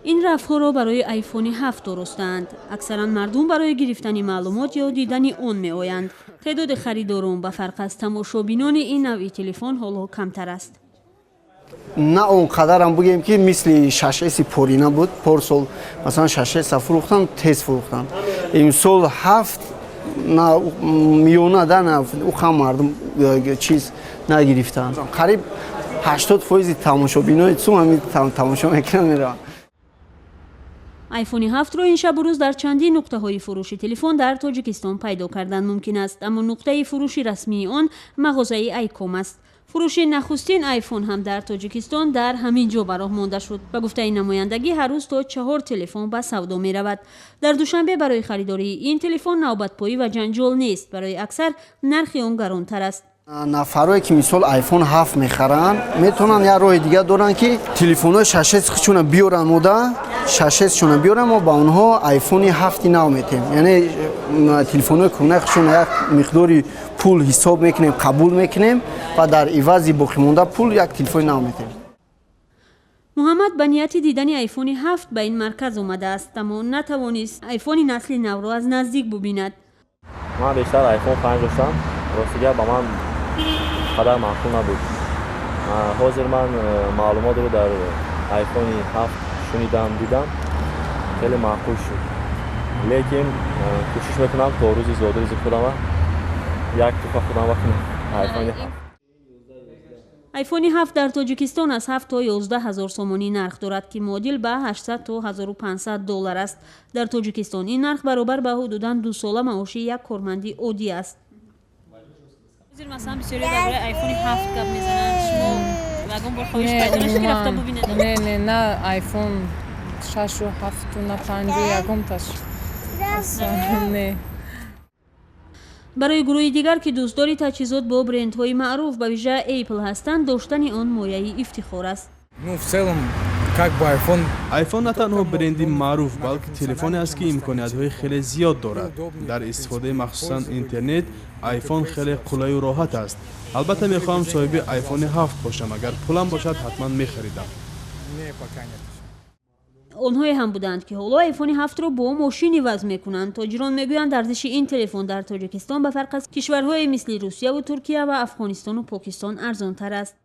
این رفع‌ها برای آیفون 7 درستند. اکثرا مردم برای گرفتن معلومات یا دیدن آن می‌آیند. تعداد خریداران به فرق از تماشابینان این نوع تلفن حالا کمتر است. نه اونقدر هم بگیم که مثل 6S پورینا بود. پارسال مثلا 6S فروختن تیز فروختن. امسال 7 نه میونه دانه او هم مردم چیز نگرفتن. قریب 80% تماشابینای تو همین تماشا میکنن. آیفون 7 را این شب و روز در چندین نقطه‌های فروش تلفن در تاجیکستان پیدا کردن ممکن است، اما نقطه فروش رسمی آن مغازه ایکوم است. فروش نخستین آیفون هم در تاجیکستان در همین جا به راه مانده شد. به گفته این نمایندگی هر روز تا 4 تلفن به سودا می رود. در دوشنبه برای خریداری این تلفن نوبت‌پایی و جنجال نیست. برای اکثر نرخ آن گرانتر است. نفرایی که مثال آیفون 7 میخرن میتونن یا راه دیگه دارن که تلفن‌های 6S چون بیارن مودا 6S چون بیارن ما با اونها آیفون 7 نو میتیم. یعنی تلفن‌های کنکشون یک مقداری پول حساب میکنیم قبول میکنیم و در عوض باقی مونده پول یک تلفن نو میتیم. محمد به نیت دیدن آیفون 7 به این مرکز اومده است، اما نتوانست آیفون نسل نو را از نزدیک ببیند. من بیشتر آیفون 5 داشتم. راستیگه با من قدر معقول نبود. حاضر من معلومات رو در آیفون 7 شنیدم دیدم خیلی معقول شد. لیکن کوشش میکنم تا روزی زیاده خودم یک توفه خودم بکنم آیفون 7. آیفون 7 در تاجیکستان از 7 تا 11 هزار سومانی نرخ دارد که معادل به 800 تا 1500 دلار است. در تاجیکستان این نرخ برابر به حدوداً 2 ساله معاش یک کارمندی عادی است. مثلا بسیاری درباره آیفون 7 گپ میزنن، شما واگن بار خواهش پیدا نشد که رفته ببینید؟ نه آیفون 6 و 7 و نه 5 و یکم تاش نه. برای گروه دیگر که دوستداری تجهیزات با برندهای معروف به ویژه اپل هستند، داشتن آن مایه افتخار است. آیفون نه تنها برندی معروف بلکه تلفنی است که امکانیت‌های خیلی زیاد دارد. در استفاده مخصوصا اینترنت آیفون خیلی قلای و راحت است. البته میخواهم صاحب آیفون 7 باشم، اگر پولم باشد حتما میخریدم. آنهایی هم بودند که حالا آیفون 7 را با ماشینی وضع میکنند. تاجران میگویند ارزش این تلفن در تاجیکستان به فرق از کشورهای مثل روسیه و ترکیه و افغانستان و پاکستان ارزانتر است.